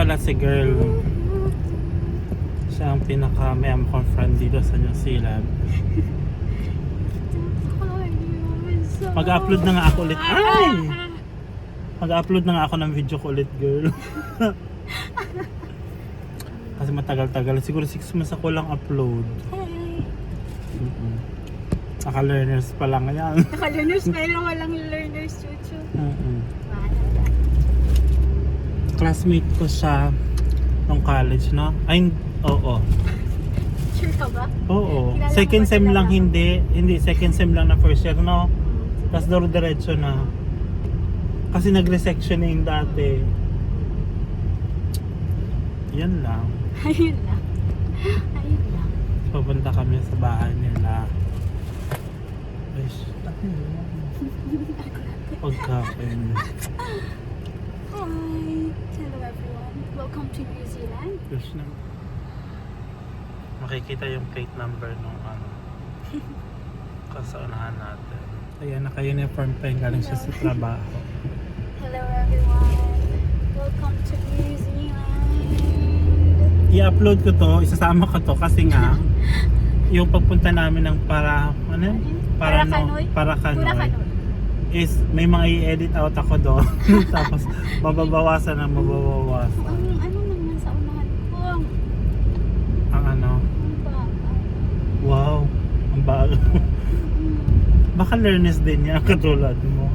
pala si girl. Siya ang pinaka-mayam kong friend dito sa New Zealand. Mag-upload na nga ako ulit. Ay! Mag-upload na nga ako ng video ko ulit, girl. Kasi matagal-tagal. Siguro 6 months ako lang upload. Naka-learners pa lang yan. Naka-learners pero walang learners, chuchu. Classmate ko siya nung college, no? Ay, oo. Sure ka ba? Oo. Kilala mo Second ba sem sila lang ba? hindi. Second sem lang na first year, no? Tapos diretso na. Kasi nag-resectioning dati. Yan lang. Ayun lang. Ayun lang. Papunta kami sa bahay nila. Pagkain. Hi! Hello everyone. Welcome to New Zealand. Yes na. Makikita yung plate number nung kasaunahan natin. Ayan, naka-uniform pa yung galing siya sa trabaho. Hello everyone. Welcome to New Zealand. I-upload ko to, isasama ko to kasi nga yung pagpunta namin ng Paracanoy Paracanoy. is may mga i-edit out ako doon. Tapos mababawasan na mababawasan. Ano naman sa unahan ko? Ang ano? Ang baka. Wow, ang bago. Baka learners din niya katulad mo.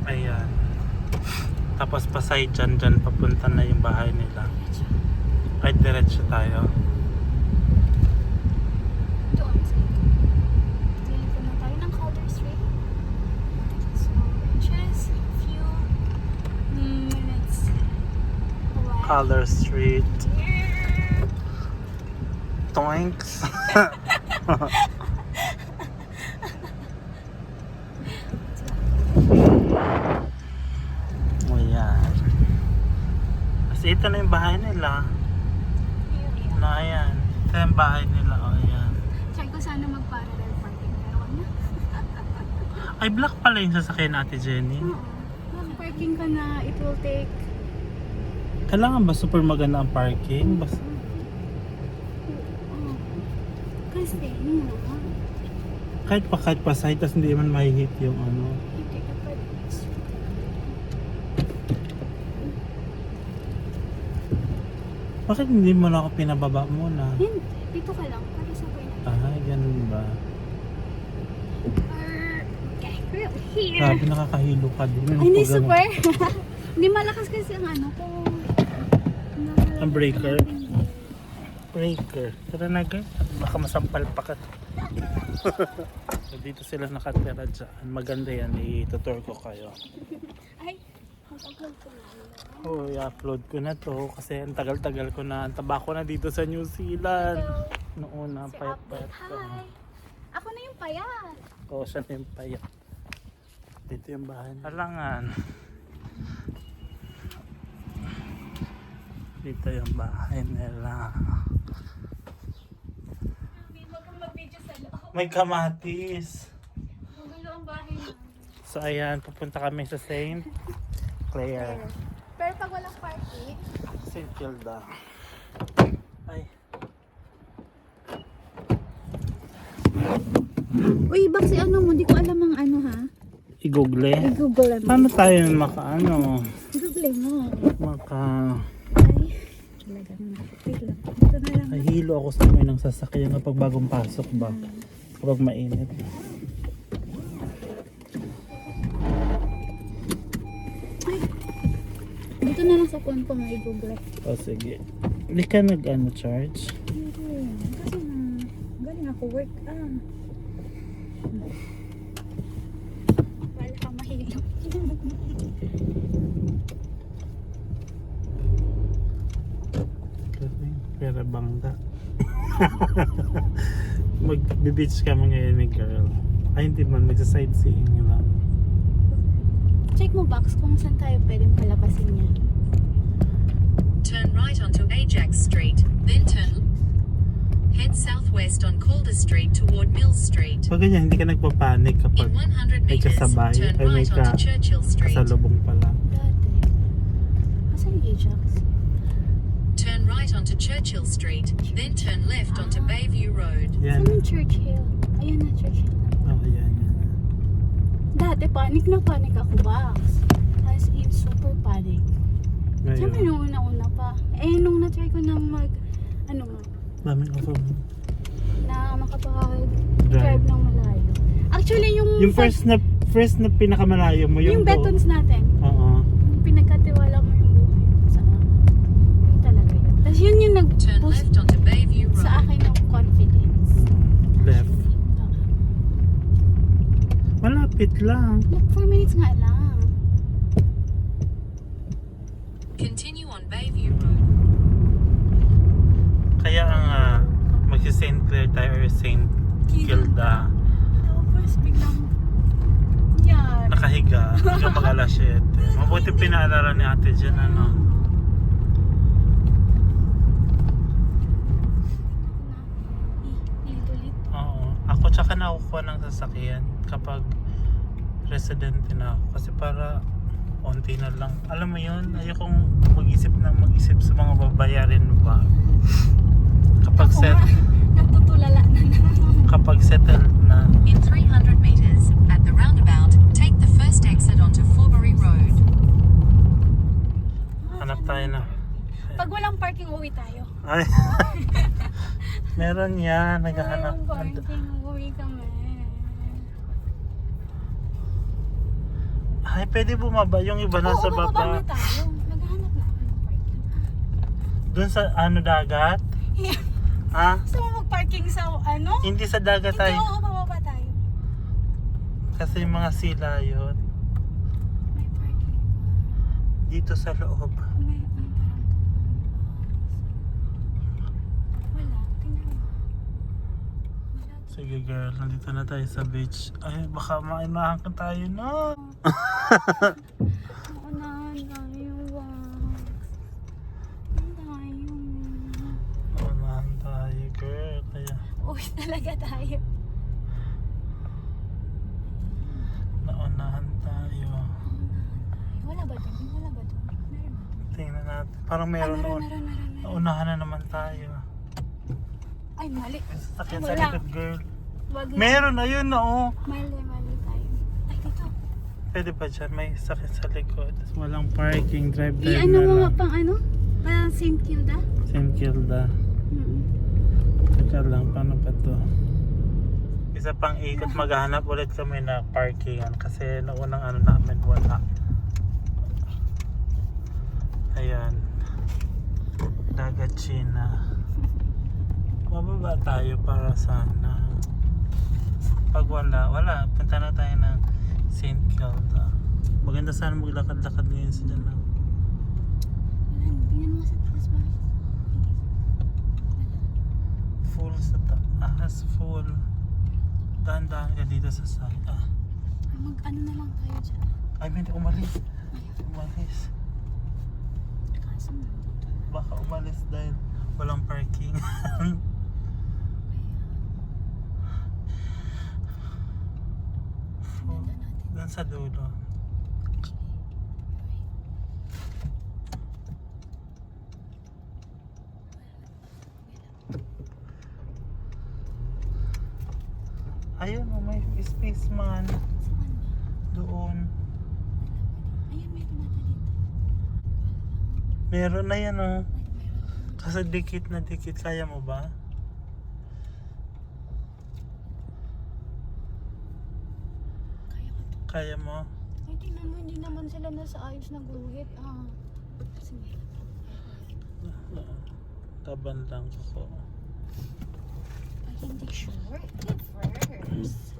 Ayan. Tapos pasay dyan papunta na yung bahay nila. Ay, diretso tayo. Doon. Tingin ko na tayo ng Calder Street. So, just a few minutes away. Color Street. Toinks. Ayan. Kasi ito na yung bahay nila. Na ayan. Ito yung bahay nila. O ayan. Try ko sana mag-parallel parking pero ano? Ay, black pala yung sasakyan natin, Jenny. Oo. Mag-parking ka na, it will take... Kailangan ba super maganda ang parking? Basta Oo. Kasi, yun nga. kahit pa side, tas hindi man mahihit yung ano. Hindi ka pa... Bakit hindi mo na ako pinababa muna? Hindi, dito ka lang. Para sabay na. Ay, ganun ba? Okay, we're here. Grabe, nakakahilo ka din. Ay, hindi super. Hindi malakas kasi ang ano ko. Ang breaker? Breaker. Tara na, girl. Baka masampal pa ka. So, dito sila nakatira dyan. Maganda yan. I-tutor ko kayo. Ay, mag-upload ko na. Oh, i-upload ko na to. Kasi ang tagal-tagal ko na. Ang taba ko na dito sa New Zealand. Noon na, Si payat-payat Update, ko. hi. Ako na yung payat. Oo, siya na yung payat. Dito yung bahay. Alangan. Dito yung bahay nila. Huwag kang mag-video sa loob. May kamatis. Magulo ang bahay na. So ayan, pupunta kami sa St. Clair. Pero pag walang parking, St. Kilda. Ay. uy, bak si ano mo, di ko alam ang ano ha. I-google. I-google mo. Paano tayo maka-ano? I-google mo. Maka... Ay, talaga na. Wait lang. Ito na lang. Nahilo ako sa may ng sasakyan kapag bagong pasok ba? Kapag mainit. Dito na lang sa phone ko may Google. O sige. Hindi ka nag-ano charge? Hindi. Kasi galing ako work. Wala kang mahilo. Pera bangga. Mag-beach kami ngayon ni girl. Ay hindi man, magsa-sightseeing lang. Check mo box kung saan tayo pwedeng palabasin niya. Turn right onto Ajax Street, then head southwest on Calder Street toward Mills Street. Pag ganyan, hindi ka nagpapanik kapag In 100 may meters, kasabay turn ay may right onto Churchill Street. kasalubong pala. Dati. yung Ajax? Turn right onto Churchill Street, then turn left onto Bayview Road. Yan. Saan yung Churchill? Ayun na, Churchill. Oh, yan. Dati panic na panic ako, Bax. As in, super panic. Siyempre Ngayon. nung una-una pa. Eh, nung na-try ko nang ano nga, Daming ako. na makapag-drive ng malayo. Actually, Yung first na pinakamalayo mo, yung yung betons natin, Oo. yung pinagkatiwala mo yung buhay mo sa yun talaga yun. Tapos yun yung Turn nag-boost left onto Bayview sa Road. akin ng confidence. Left. Malapit lang. 4 minutes nga lang. Continue on Bayview Road. Kaya ang magsi-St. Clair tayo or St. Kilda. Tapos biglang yan. Nakahiga hanggang mag alas 7. Mabuti pinaalala ni ate dyan ano. Lito-lito. Oo. Ako tsaka nakukuha ng sasakyan kapag residente na ako. Kasi para onti na lang. Alam mo yun, ayokong mag-isip sa mga babayarin ba. Kapag Ako nga, natutulala na naman. kapag settled na. In 300 meters, at the roundabout, take the first exit onto Forbury Road. Hanap tayo na. Pag walang parking, uwi tayo. Ay. Meron yan. Naghahanap. Walang parking, uwi kami. Ay, pwede bumaba. Yung iba nasa Oo, bababa baba. na tayo. Maghanap na ako ng parking. Doon sa dagat? Ha? Gusto mo mag-parking sa ano? Hindi sa dagat Hindi, tayo. oo, bababa tayo. Kasi yung mga sila yun. May parking. Dito sa loob. May parang wala. Tingnan mo. Wala. Sige girl, nandito na tayo sa beach. Ay, baka mainahan tayo na. Unahan tayo, Wax. Tayo. Mainahan tayo girl. Kaya Uwi talaga tayo. naunahan tayo. Wala ba doon? Wala ba doon? Meron ba doon? Tingnan natin. Parang Ay, meron meron. doon. Naunahan na naman tayo. Ay, mali. May sasakyan Ay, sa wala. likod girl. Wag na. Meron, ayun na oh. Mali tayo. Ay, dito. Pwede ba dyan? May sakit sa likod. Walang parking. Drive I-ano na mo nga lang. pang ano? Parang St. Kilda? St. Kilda. Teka lang, paano pa to? Isa pang ikot, maghahanap ulit kami na parkingan kasi naunang ano namin wala. Ayan. Dagat China. Mababa tayo para sana. Pag wala. Punta na tayo ng St. Kilda. Maganda sana maglakad-lakad ngayon sa dyan. Wala. Tingnan mo sa taas ba? Full sa taas, full. Dahan-dahan ka dito sa side. Mag-ano na lang tayo dyan. Ay, hindi umalis. Umalis. Kaso mo. Baka umalis dahil walang parking. Full. Doon sa dulo. Ayun, may space man. Saan ba? Doon. Ayun, may tumata dito. Meron na yan oh. Ay, meron. Kasi dikit na dikit. Kaya mo ba? Kaya ko to. Kaya mo? Ay, tingnan mo, hindi naman sila nasa ayos na guhit. Kasi meron. Taban lang ako. Ay, hindi sure. Reverse.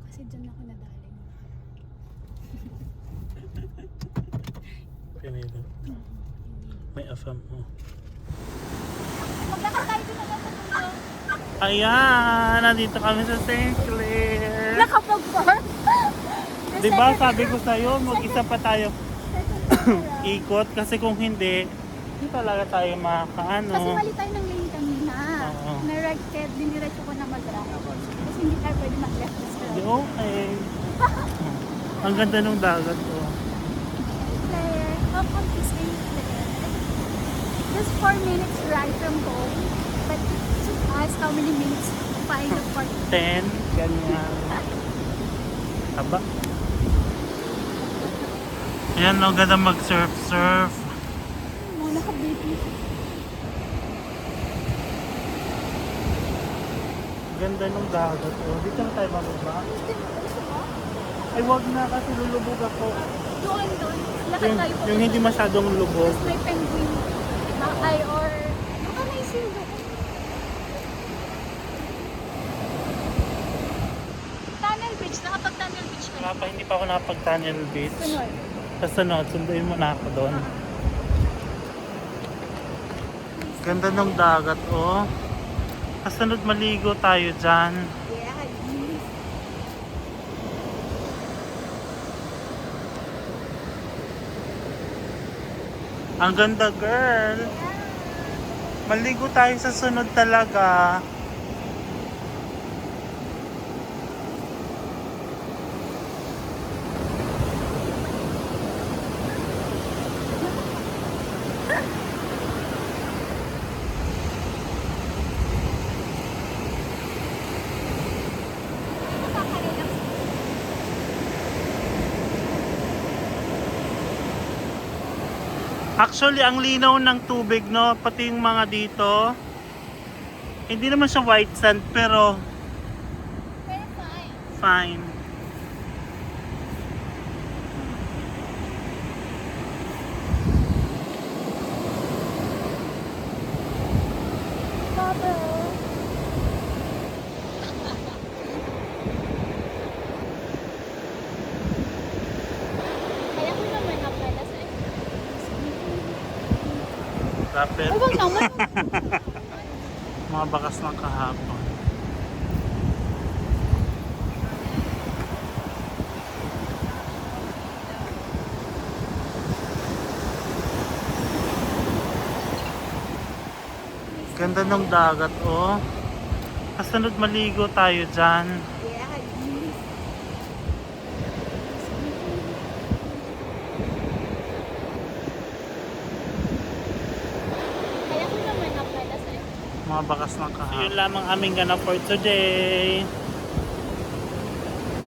Kasi dyan ako nadaling. Pinili. May afam mo. Maglakad tayo doon na sa dulo. Ayan! Nandito kami sa St. Clair. Nakapag-park? Diba sabi ko sa'yo, mag-isa pa tayo ikot. Kasi kung hindi talaga tayo makakaano. Kasi mali tayo ng lane kanina. Oo. Na-right, diniretso ko na mag-right. Kasi hindi tayo pwede mag-left na sa Di okay. Ang ganda ng dagat oh. Claire, Welcome to St. Clair. Just 4 minutes ride from home. But it took us how many minutes to find the park? 10, ganyan. Aba. Ayan, no, ganda mag-surf. Muna ka, baby. Ganda ng dagat. Oh. Dito na tayo bababa. Ay, wag na kasi lulubog ako. Doon. Lakad tayo po. Yung hindi masyadong lubog. Tapos may penguin. Ay, or... Baka may seal doon. Tunnel Beach. Nakapag-Tunnel Beach kayo. Wala pa, hindi pa ako nakapag-Tunnel Beach. Sunod. Sa sunod, sunduin mo na ako doon. Ganda ng dagat, oh. Kasunod maligo tayo dyan. Yeah, Ang ganda, girl. Maligo tayo sa sunod talaga. Nakaka-relax. Actually, ang linaw ng tubig, no? Pati yung mga dito. Hindi naman siya white sand, pero Pero fine. fine. Bubble. Kaya ko naman nakala sa Rapid. Ay, wag naman. Mga bakas ng kahapon. Ganda ng dagat, oh. Kasunod maligo tayo dyan. Yeah, Kaya ko naman nakala sa Mga bakas ng kahapon. So, yun lamang aming ganap for today.